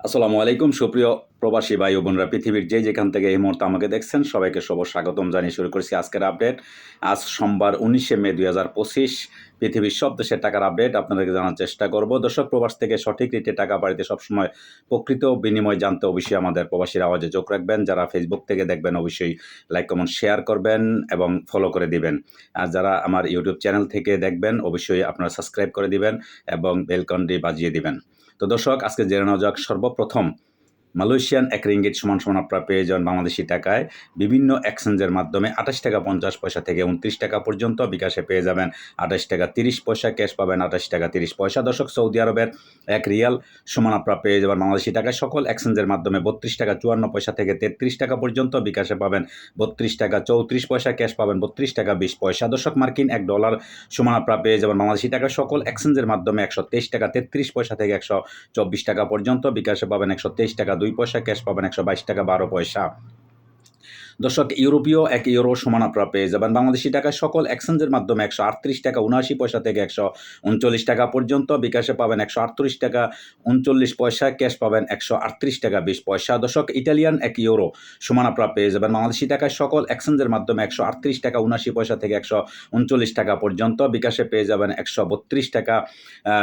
আসসালামু আলাইকুম সুপ্রিয় প্রবাসী ভাই ও বোনরা পৃথিবীর যেখান থেকে এই মুহূর্তে আমাকে দেখছেন সবাইকে স্বাগতম জানিয়ে শুরু করছি আজকের আপডেট। আজ সোমবার 19শে মে 2025 পৃথিবীর সব দেশের টাকার আপডেট আপনাদেরকে জানার চেষ্টা করব। দর্শক, প্রবাস থেকে সঠিক রেটে টাকা বাড়িতে সবসময় প্রকৃত বিনিময় জানতে অবশ্যই আমাদের প্রবাসীর আওয়াজে চোখ রাখবেন। যারা ফেসবুক থেকে দেখবেন অবশ্যই লাইক কমেন্ট শেয়ার করবেন এবং ফলো করে দিবেন। আর যারা আমার ইউটিউব চ্যানেল থেকে দেখবেন অবশ্যই আপনারা সাবস্ক্রাইব করে দিবেন এবং বেলকনটি বাজিয়ে দিবেন। তো দর্শক, আজকে জেনে নেওয়া যাক সর্বপ্রথম মালয়েশিয়ান এক রিঙ্গিট সমান আপনারা পেয়ে যান বাংলাদেশি টাকায় বিভিন্ন এক্সচেঞ্জের মাধ্যমে 28 টাকা 50 পয়সা থেকে 29 টাকা পর্যন্ত। বিকাশে পেয়ে যাবেন 28 টাকা 30 পয়সা, ক্যাশ পাবেন 28 টাকা 30 পয়সা। দর্শক, সৌদি আরবের এক রিয়াল সমান আপনারা পেয়ে যাবেন বাংলাদেশি টাকায় সকল এক্সচেঞ্জের মাধ্যমে 32 টাকা 54 পয়সা থেকে 33 টাকা পর্যন্ত। বিকাশে পাবেন 32 টাকা 34 পয়সা, ক্যাশ পাবেন 32 টাকা 20 পয়সা। দর্শক, মার্কিন $1 সমান আপনারা পেয়ে যাবেন বাংলাদেশি টাকায় সকল এক্সচেঞ্জের মাধ্যমে 123 টাকা 33 পয়সা থেকে 124 টাকা পর্যন্ত। বিকাশে পাবেন 123 টাকা 2 পয়সা, ক্যাশ পাবেন 122 টাকা 12 পয়সা। দর্শক, ইউরোপীয় এক ইউরো সমান আপনারা পেয়ে যাবেন বাংলাদেশি টাকায় সকল এক্সচেঞ্জের মাধ্যমে 138 টাকা 79 পয়সা থেকে 139 টাকা পর্যন্ত। বিকাশে পাবেন 138 টাকা 39 পয়সা, ক্যাশ পাবেন 138 টাকা 20 পয়সা। দর্শক, ইটালিয়ান এক ইউরো সমান আপনারা পেয়ে যাবেন বাংলাদেশি টাকায় সকল এক্সচেঞ্জের মাধ্যমে 138 টাকা 79 পয়সা থেকে 139 টাকা পর্যন্ত। বিকাশে পেয়ে যাবেন 132 টাকা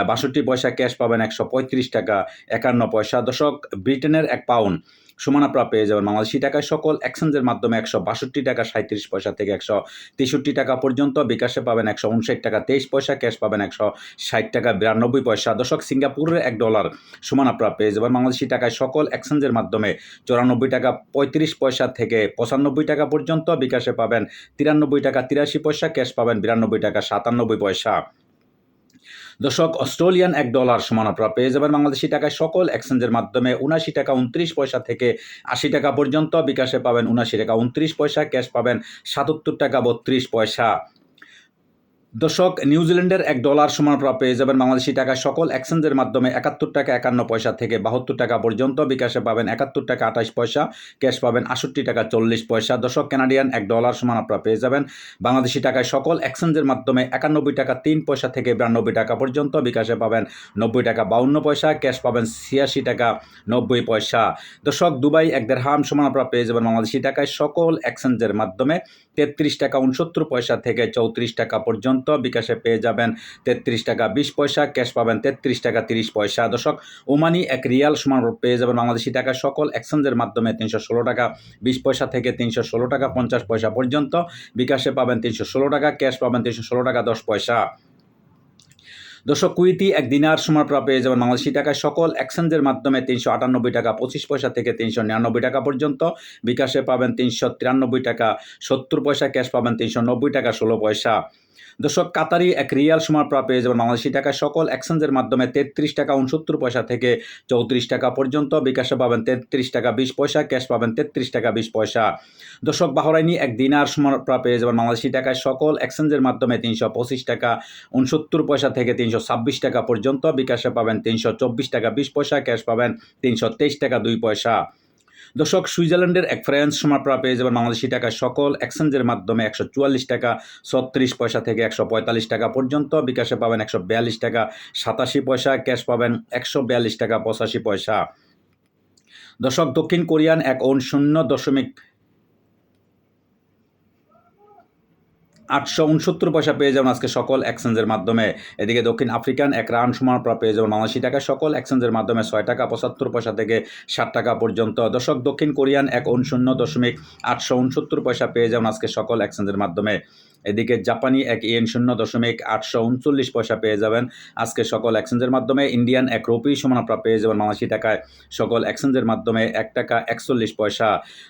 62 পয়সা, ক্যাশ পাবেন 135 টাকা 51 পয়সা। দর্শক, ব্রিটেনের এক পাউন্ড সমান আপনারা পেয়ে যাবেন বাংলাদেশি টাকায় সকল এক্সচেঞ্জের মাধ্যমে 162 টাকা 37 পয়সা থেকে 163 টাকা পর্যন্ত। বিকাশে পাবেন 159 টাকা 23 পয়সা, ক্যাশ পাবেন 160 টাকা 92 পয়সা। দর্শক, সিঙ্গাপুরের $1 সমান আপনারা পেয়ে যাবেন বাংলাদেশি টাকায় সকল এক্সচেঞ্জের মাধ্যমে 94 টাকা 35 পয়সা থেকে 95 টাকা পর্যন্ত। বিকাশে পাবেন 93 টাকা 83 পয়সা, ক্যাশ পাবেন 92 টাকা 97 পয়সা। দর্শক, অস্ট্রেলিয়ান $1 সমান আপনারা পেয়ে যাবেন বাংলাদেশি টাকায় সকল এক্সচেঞ্জের মাধ্যমে 79 টাকা 29 পয়সা থেকে 80 টাকা পর্যন্ত। বিকাশে পাবেন 79 টাকা 29 পয়সা, ক্যাশ পাবেন 77 টাকা 32 পয়সা। দর্শক, নিউজিল্যান্ডের $1 সমান আপনারা পেয়ে যাবেন বাংলাদেশি টাকায় সকল এক্সচেঞ্জের মাধ্যমে 71 টাকা 51 পয়সা থেকে 72 টাকা পর্যন্ত। বিকাশে পাবেন 71 টাকা 28 পয়সা, ক্যাশ পাবেন 68 টাকা 40 পয়সা। দর্শক, কানাডিয়ান $1 সমান আপনারা পেয়ে যাবেন বাংলাদেশি টাকায় সকল এক্সচেঞ্জের মাধ্যমে 91 টাকা 3 পয়সা থেকে 92 টাকা পর্যন্ত। বিকাশে পাবেন 90 টাকা 52 পয়সা, ক্যাশ পাবেন 86 টাকা 90 পয়সা। দর্শক, দুবাই এক দিরহাম সমান আপনারা পেয়ে যাবেন বাংলাদেশি টাকায় সকল এক্সচেঞ্জের মাধ্যমে 33 টাকা 69 পয়সা থেকে 34 টাকা পর্যন্ত। বিকাশে পেয়ে যাবেন 33 টাকা 20 পয়সা, ক্যাশ পাবেন 33 টাকা 30 পয়সা। দর্শক, ওমানি এক রিয়াল সমান পেয়ে যাবেন বাংলাদেশি টাকা সকল এক্সচেঞ্জের মাধ্যমে 316 টাকা 20 পয়সা থেকে 316 টাকা 50 পয়সা পর্যন্ত। বিকাশে পাবেন 316 টাকা, ক্যাশ পাবেন 316 টাকা 10 পয়সা। দর্শক, কুয়েতি এক দিনার সমান আপনারা পেয়ে যাবেন বাংলাদেশি টাকায় সকল এক্সচেঞ্জের মাধ্যমে 398 টাকা 25 পয়সা থেকে 399 টাকা পর্যন্ত। বিকাশে পাবেন 393 টাকা 70 পয়সা, ক্যাশ পাবেন 390 টাকা 16 পয়সা। দর্শক, কাতারি এক রিয়াল সমান আপনারা পেয়ে যাবেন বাংলাদেশি টাকায় সকল এক্সচেঞ্জের মাধ্যমে 33 টাকা 69 পয়সা থেকে 34 টাকা পর্যন্ত। বিকাশে পাবেন 33 টাকা 20 পয়সা, ক্যাশ পাবেন 33 টাকা 20 পয়সা। দর্শক, বাহরাইনি এক দিনার সমান আপনারা পেয়ে যাবেন বাংলাদেশি টাকায় সকল এক্সচেঞ্জের মাধ্যমে 325 টাকা 69 পয়সা থেকে 326 টাকা পর্যন্ত। বিকাশে পাবেন 324 টাকা 20 পয়সা, ক্যাশ পাবেন 323 টাকা 2 পয়সা। দর্শক, সুইজারল্যান্ডের এক ফ্রান্স সমান আপনারা পেয়ে যাবেন বাংলাদেশি টাকায় সকল এক্সচেঞ্জের মাধ্যমে 144 টাকা 36 পয়সা থেকে 145 টাকা পর্যন্ত। বিকাশে পাবেন 142 টাকা 87 পয়সা, ক্যাশ পাবেন 142 টাকা 85 পয়সা। দর্শক, দক্ষিণ কোরিয়ান এক ওন 0.869 পয়সা পেয়ে যাবেন আজকে সকল এক্সচেঞ্জের মাধ্যমে। এদিকে দক্ষিণ আফ্রিকান এক রান সমান আপনারা পেয়ে যাবেন বাংলাদেশি টাকায় সকল এক্সচেঞ্জের মাধ্যমে 6 টাকা 75 পয়সা থেকে 60 টাকা পর্যন্ত। দর্শক, দক্ষিণ কোরিয়ান এক ওন 0.869 পয়সা পেয়ে যাবেন আজকে সকল এক্সচেঞ্জের মাধ্যমে। এদিকে জাপানি এক ইয়েন 0.839 পয়সা পেয়ে যাবেন আজকে সকল এক্সচেঞ্জের মাধ্যমে। ইন্ডিয়ান এক রুপি সমান আপনারা পেয়ে যাবেন বাংলাদেশি টাকায় সকল এক্সচেঞ্জের মাধ্যমে 1 টাকা 41 পয়সা।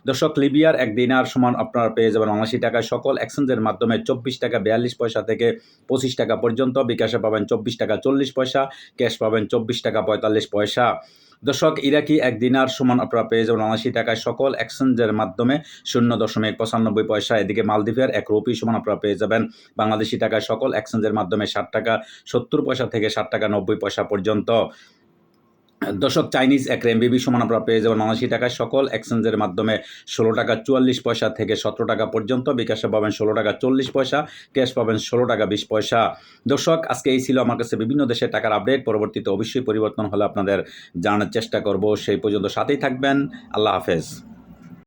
দর্শক, লিবিয়ার এক দিনার সমান আপনারা পেয়ে যাবেন বাংলাদেশি টাকায় সকল এক্সচেঞ্জের মাধ্যমে 24 টাকা 42 পয়সা থেকে 25 টাকা পর্যন্ত। বিকাশে পাবেন 24 টাকা 40 পয়সা, ক্যাশ পাবেন 24 টাকা 45 পয়সা। দর্শক, ইরাকি এক দিনার সমান আপনারা পেয়ে যাবেন বাংলাদেশি টাকায় সকল এক্সচেঞ্জের মাধ্যমে 0.95 পয়সা। এদিকে মালদ্বীপের এক রুপি সমান আপনারা পেয়ে যাবেন বাংলাদেশি টাকায় সকল এক্সচেঞ্জের মাধ্যমে 60 টাকা 70 পয়সা থেকে 60 টাকা 90 পয়সা পর্যন্ত। দর্শক, চাইনিজ এক এমবিবি সমান আপনারা পেয়ে যাবেন 79 টাকায় সকল এক্সচেঞ্জের মাধ্যমে 16 টাকা 44 পয়সা থেকে 17 টাকা পর্যন্ত। বিকাশে পাবেন 16 টাকা 40 পয়সা, ক্যাশ পাবেন 16 টাকা 20 পয়সা। দর্শক, আজকে এই ছিল আমার কাছে বিভিন্ন দেশের টাকার আপডেট। পরবর্তীতে অবশ্যই পরিবর্তন হলে আপনাদের জানার চেষ্টা করব। সেই পর্যন্ত সাথেই থাকবেন। আল্লাহ হাফেজ।